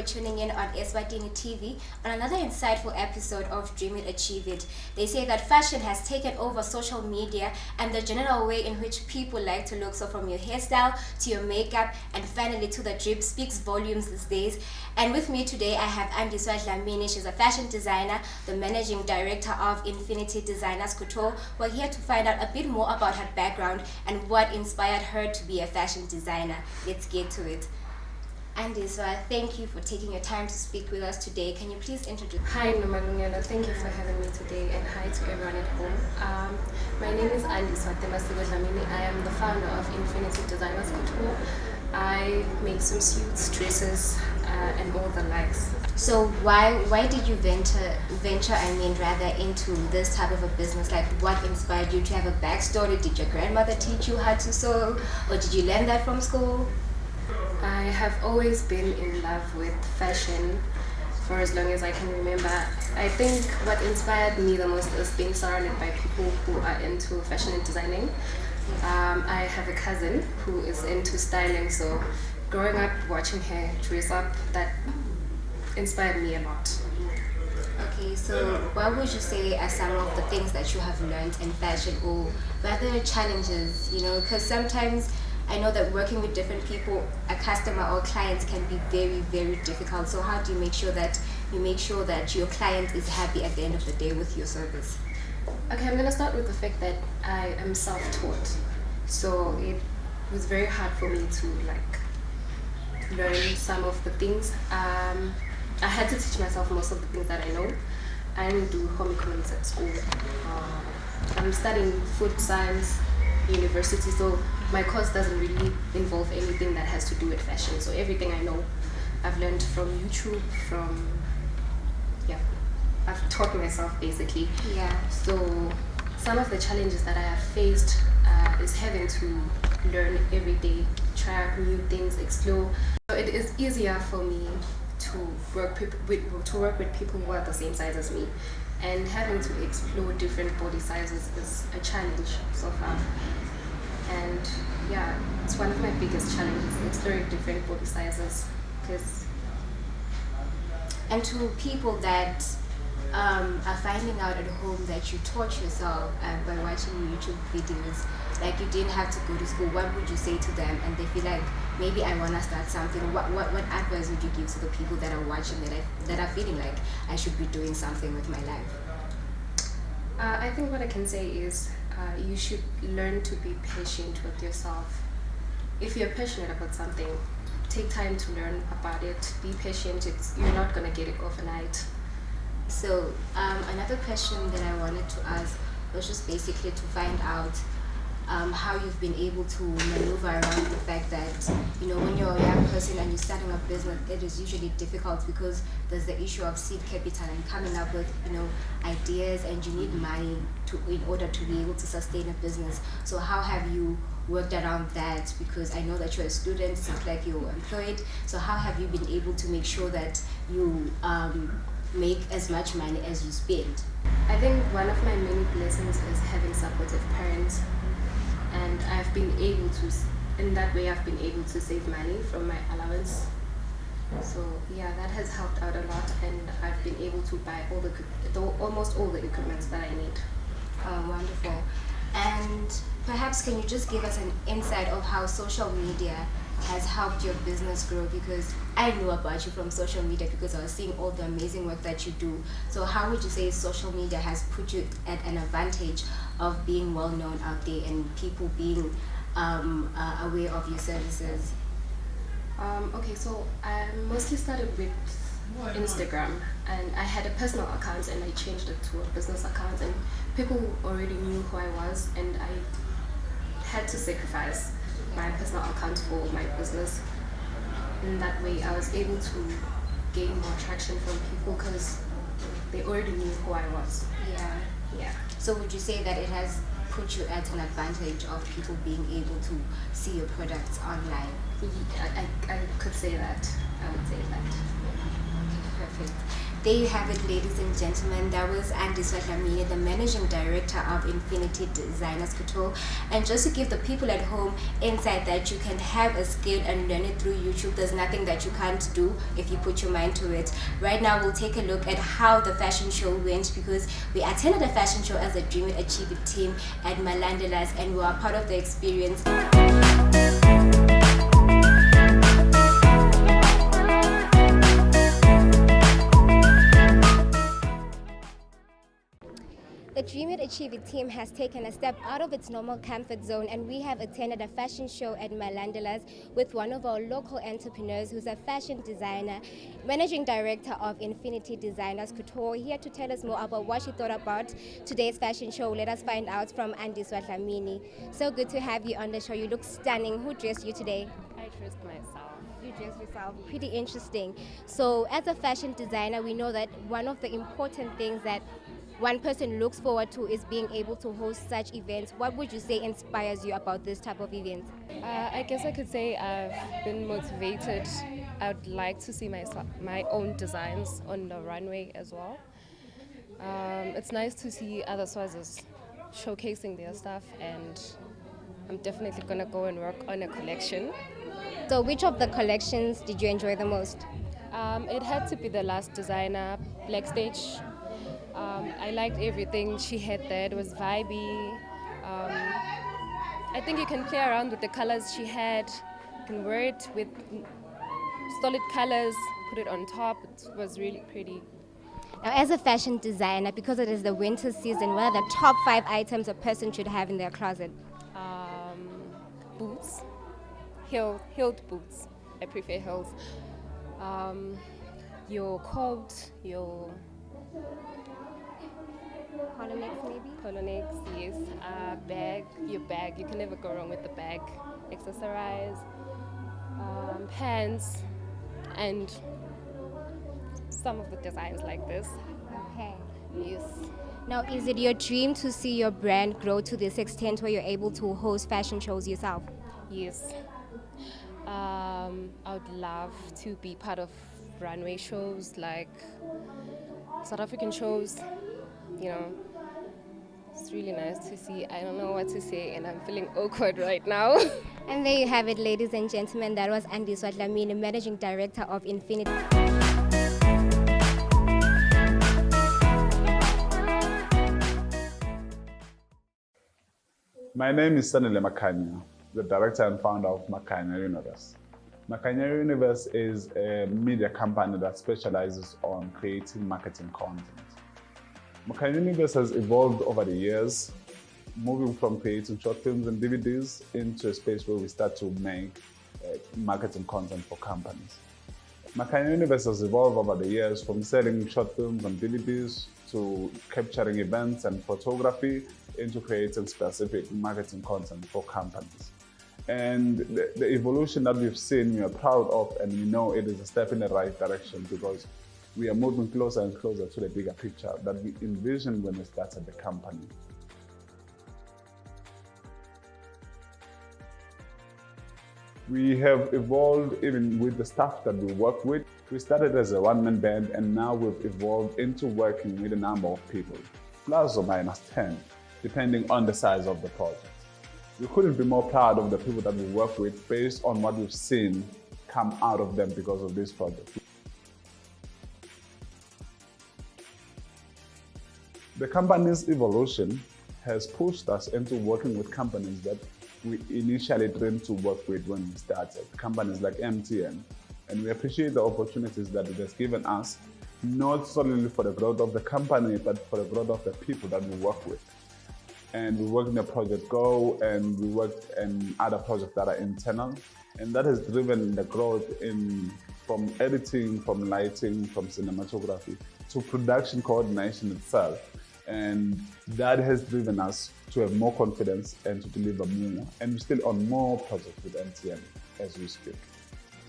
tuning in on Eswatini TV on another insightful episode of Dream It, Achieve It. They say that fashion has taken over social media and the general way in which people like to look. So from your hairstyle to your makeup and finally to the drip speaks volumes these days. And with me today I have Eswatini. She's a fashion designer, the managing director of Infinity Designers Couture. We're here to find out a bit more about her background and what inspired her to be a fashion designer. Let's get to it. Andiswa, thank you for taking your time to speak with us today. Can you please introduce? Hi Nomalungelo, thank you for having me today, and hi to everyone at home. My name is Eswatini. I am the founder of Infinity Designers Couture. I make swimsuits, dresses, and all the likes. So why did you venture into this type of a business? Like, what inspired you to have a backstory? Did your grandmother teach you how to sew, or did you learn that from school? I have always been in love with fashion for as long as I can remember. I think what inspired me the most is being surrounded by people who are into fashion and designing. I have a cousin who is into styling, so growing up watching her dress up, that inspired me a lot. Okay, so what would you say are some of the things that you have learned in fashion, or rather challenges, because sometimes I know that working with different people, a customer or clients, can be very, very difficult. So how do you make sure that your client is happy at the end of the day with your service? Okay, I'm going to start with the fact that I am self-taught. So it was very hard for me to learn some of the things. I had to teach myself most of the things that I know. I didn't do home economics at school. I'm studying food science university, so my course doesn't really involve anything that has to do with fashion. So everything I know, I've learned from YouTube, I've taught myself basically. Yeah. So some of the challenges that I have faced is having to learn every day, try out new things, explore. So it is easier for me to work with people who are the same size as me, and having to explore different body sizes is a challenge so far. And yeah, it's one of my biggest challenges, exploring different body sizes. And to people that are finding out at home that you taught yourself by watching YouTube videos, like you didn't have to go to school, what would you say to them? And they feel like, maybe I want to start something. What advice would you give to the people that are watching that are feeling like I should be doing something with my life? I think what I can say is you should learn to be patient with yourself. If you're passionate about something, take time to learn about it. Be patient. You're not going to get it overnight. So another question that I wanted to ask was just basically to find out how you've been able to maneuver around the fact that, when you're a young person and you're starting a business, it is usually difficult because there's the issue of seed capital and coming up with, ideas, and you need money in order to be able to sustain a business. So how have you worked around that? Because I know that you're a student, it seems like you're employed. So how have you been able to make sure that you make as much money as you spend? I think one of my many blessings is having supportive parents. And I've been able to, in that way, I've been able to save money from my allowance. So yeah, that has helped out a lot, and I've been able to buy almost all the equipment that I need. Oh, wonderful. And perhaps can you just give us an insight of how social media has helped your business grow? Because I knew about you from social media because I was seeing all the amazing work that you do. So how would you say social media has put you at an advantage of being well known out there and people being aware of your services? Okay, so I mostly started with Instagram, and I had a personal account and I changed it to a business account, and people already knew who I was, and I had to sacrifice my personal account for my business. In that way, I was able to gain more traction from people because they already knew who I was. Yeah. So would you say that it has put you at an advantage of people being able to see your products online? I could say that. I would say that. Okay, perfect. There you have it, ladies and gentlemen. That was Eswatini, the managing director of Infinity Designers Couture. And just to give the people at home insight that you can have a skill and learn it through YouTube. There's nothing that you can't do if you put your mind to it. Right now, we'll take a look at how the fashion show went, because we attended a fashion show as a Dream It Achieve It team at Malandelas, and we are part of the experience. The Dream It Achieve It team has taken a step out of its normal comfort zone, and we have attended a fashion show at Malandelas with one of our local entrepreneurs who's a fashion designer, managing director of Infinity Designers Couture, here to tell us more about what she thought about today's fashion show. Let us find out from Eswatini. So good to have you on the show. You look stunning. Who dressed you today? I dressed myself. You dressed yourself. Pretty interesting. So as a fashion designer, we know that one of the important things that one person looks forward to is being able to host such events. What would you say inspires you about this type of event? I guess I could say I've been motivated. I'd like to see my own designs on the runway as well. It's nice to see other Swazis showcasing their stuff, and I'm definitely going to go and work on a collection. So which of the collections did you enjoy the most? It had to be the last designer, Black Stage. I liked everything she had there. It was vibey. I think you can play around with the colors she had. You can wear it with solid colors, put it on top. It was really pretty. Now, as a fashion designer, because it is the winter season, what are the top 5 items a person should have in their closet? Boots, heeled boots. I prefer heels. Your coat, your Polo necks, yes. Bag, your bag. You can never go wrong with the bag. Accessorize, pants, and some of the designs like this. Okay. Yes. Now, is it your dream to see your brand grow to this extent where you're able to host fashion shows yourself? Yes. I would love to be part of runway shows like South African shows. You know, it's really nice to see. I don't know what to say, and I'm feeling awkward right now. And there you have it, ladies and gentlemen. That was Eswatini, managing director of Infinity. My name is Sanile Makanya, the director and founder of Makanya Universe. Makanya Universe is a media company that specializes on creating marketing content. Makanya Universe has evolved over the years, moving from creating short films and DVDs into a space where we start to make marketing content for companies. Makanya Universe has evolved over the years from selling short films and DVDs to capturing events and photography into creating specific marketing content for companies. And the evolution that we've seen, we are proud of, and we know it is a step in the right direction because we are moving closer and closer to the bigger picture that we envisioned when we started the company. We have evolved even with the staff that we work with. We started as a one-man band, and now we've evolved into working with a number of people, plus or minus 10, depending on the size of the project. We couldn't be more proud of the people that we work with based on what we've seen come out of them because of this project. The company's evolution has pushed us into working with companies that we initially dreamed to work with when we started, companies like MTN. And we appreciate the opportunities that it has given us, not solely for the growth of the company, but for the growth of the people that we work with. And we worked in the Project Go, and we worked in other projects that are internal. And that has driven the growth from editing, from lighting, from cinematography, to production coordination itself. And that has driven us to have more confidence and to deliver more. And we're still on more projects with MTN as we speak.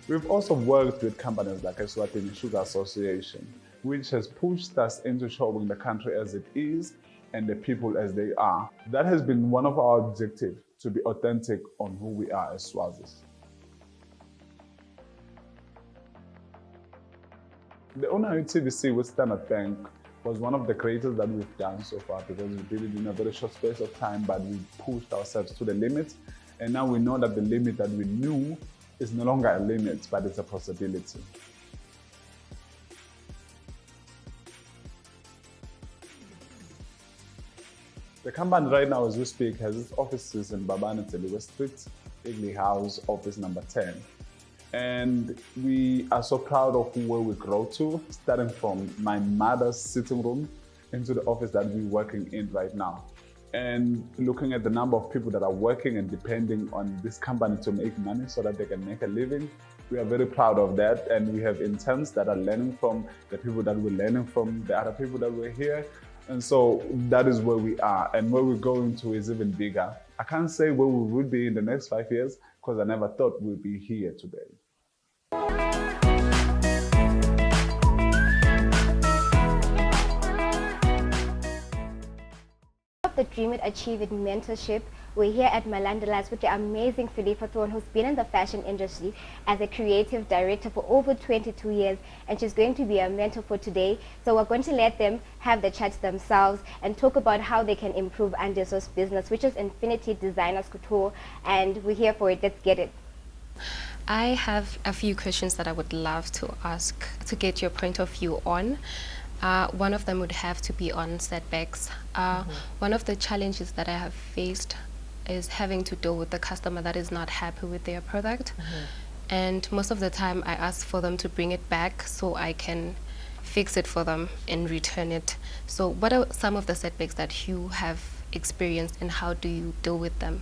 We've also worked with companies like Eswatini Sugar Association, which has pushed us into showing the country as it is and the people as they are. That has been one of our objectives, to be authentic on who we are as Swazis. The owner TVC with Standard Bank was one of the greatest that we've done so far, because we did it in a very short space of time, but we pushed ourselves to the limit. And now we know that the limit that we knew is no longer a limit, but it's a possibility. The company right now, as we speak, has its offices in Babane Teliwe Street, Igley House, office number 10. And we are so proud of where we grow to, starting from my mother's sitting room into the office that we're working in right now. And looking at the number of people that are working and depending on this company to make money so that they can make a living, we are very proud of that. And we have interns that are learning from the people that we're learning from, the other people that were here. And so that is where we are, and where we're going to is even bigger. I can't say where we would be in the next 5 years, because I never thought we'd be here today. The Dream It, Achieve It mentorship. We're here at Malandalas with the amazing Philippa Thorne, who's been in the fashion industry as a creative director for over 22 years, and she's going to be a mentor for today. So we're going to let them have the chat themselves and talk about how they can improve Anderso's business, which is Infinity Designers Couture, and we're here for it. Let's get it. I have a few questions that I would love to ask to get your point of view on. One of them would have to be on setbacks. One of the challenges that I have faced is having to deal with the customer that is not happy with their product. And most of the time I ask for them to bring it back so I can fix it for them and return it. So what are some of the setbacks that you have experienced, and how do you deal with them?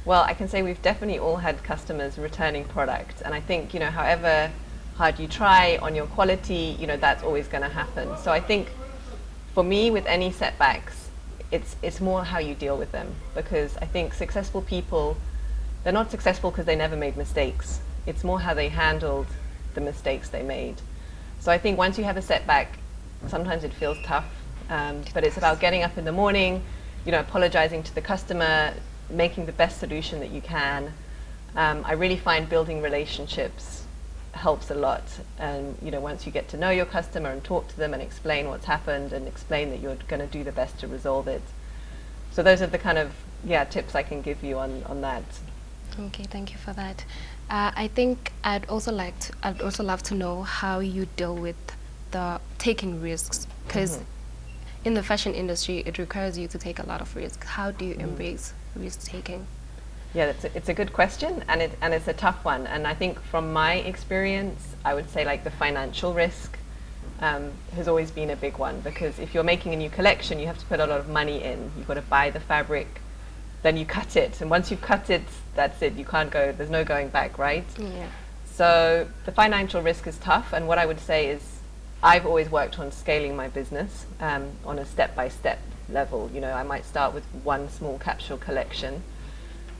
Well, I can say we've definitely all had customers returning product, and I think, you know, however hard you try on your quality, you know, that's always going to happen. So I think for me, with any setbacks, it's more how you deal with them, because I think successful people, they're not successful because they never made mistakes. It's more how they handled the mistakes they made. So I think once you have a setback, sometimes it feels tough, but it's about getting up in the morning, you know, apologizing to the customer, making the best solution that you can. I really find building relationships helps a lot, and you know, once you get to know your customer and talk to them and explain what's happened and explain that you're going to do the best to resolve it. So those are the kind of tips I can give you on that. Okay, thank you for that. I think I'd also love to know how you deal with the taking risks, because in the fashion industry it requires you to take a lot of risks. How do you embrace risk taking? Yeah, it's a good question, and it's a tough one. And I think from my experience, I would say like the financial risk has always been a big one, because if you're making a new collection, you have to put a lot of money in. You've got to buy the fabric, then you cut it, and once you've cut it, that's it. You can't go. There's no going back, right? Yeah. So the financial risk is tough, and what I would say is I've always worked on scaling my business on a step-by-step level. You know, I might start with one small capsule collection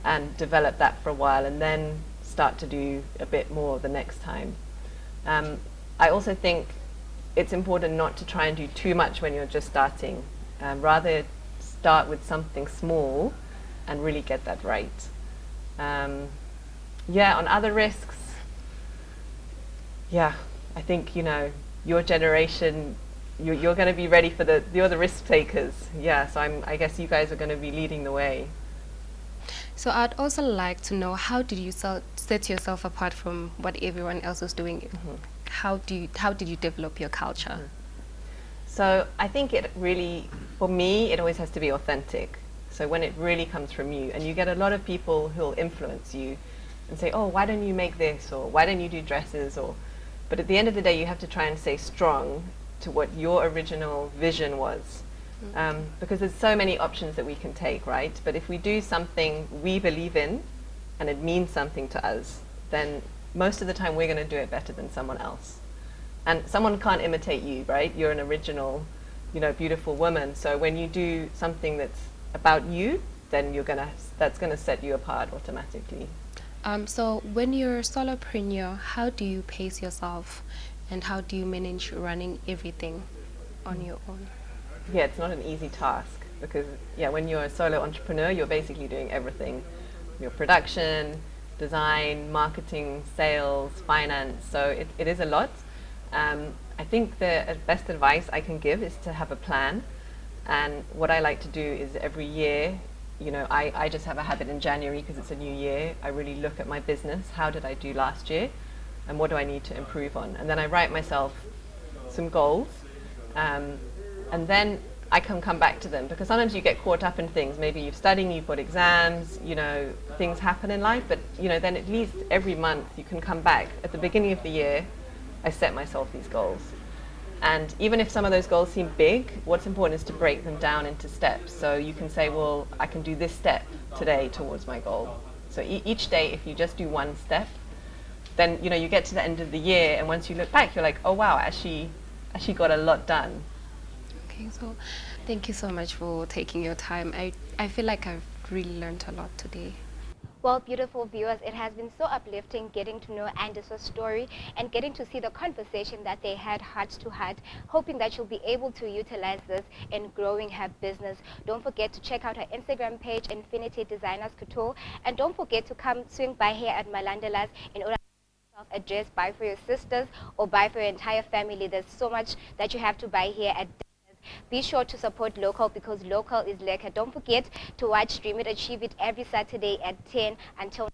and develop that for a while, and then start to do a bit more the next time. I also think it's important not to try and do too much when you're just starting. Rather start with something small and really get that right. On other risks, I think, you know, your generation, you're going to be ready for you're the risk takers. So I guess you guys are going to be leading the way. So I'd also like to know, how did you set yourself apart from what everyone else was doing? How did you develop your culture? So I think it really, for me, it always has to be authentic. So when it really comes from you, and you get a lot of people who'll influence you and say, oh, why don't you make this, or why don't you do dresses, but at the end of the day, you have to try and stay strong to what your original vision was. Because there's so many options that we can take, right? But if we do something we believe in and it means something to us, then most of the time we're going to do it better than someone else. And someone can't imitate you, right? You're an original, you know, beautiful woman. So when you do something that's about you, then that's going to set you apart automatically. So when you're a solopreneur, how do you pace yourself, and how do you manage running everything on your own? Yeah, it's not an easy task, because when you're a solo entrepreneur, you're basically doing everything. Your production, design, marketing, sales, finance, so it is a lot. I think the best advice I can give is to have a plan. And what I like to do is every year, I just have a habit in January because it's a new year. I really look at my business. How did I do last year? And what do I need to improve on? And then I write myself some goals. And then I can come back to them, because sometimes you get caught up in things. Maybe you're studying, you've got exams, things happen in life, but then at least every month you can come back. At the beginning of the year, I set myself these goals. And even if some of those goals seem big, what's important is to break them down into steps. So you can say, well, I can do this step today towards my goal. So each day, if you just do one step, then you get to the end of the year, and once you look back, you're like, oh wow, I actually got a lot done. Okay, so thank you so much for taking your time. I feel like I've really learned a lot today. Well, beautiful viewers, it has been so uplifting getting to know Anders's story and getting to see the conversation that they had heart to heart, hoping that you'll be able to utilize this in growing her business. Don't forget to check out her Instagram page, Infinity Designers Couture, and don't forget to come swing by here at Malandela's in order to address, buy for your sisters or buy for your entire family. There's so much that you have to buy here at. Be sure to support local, because local is lekker. Don't forget to watch Dream It, Achieve It every Saturday at 10 until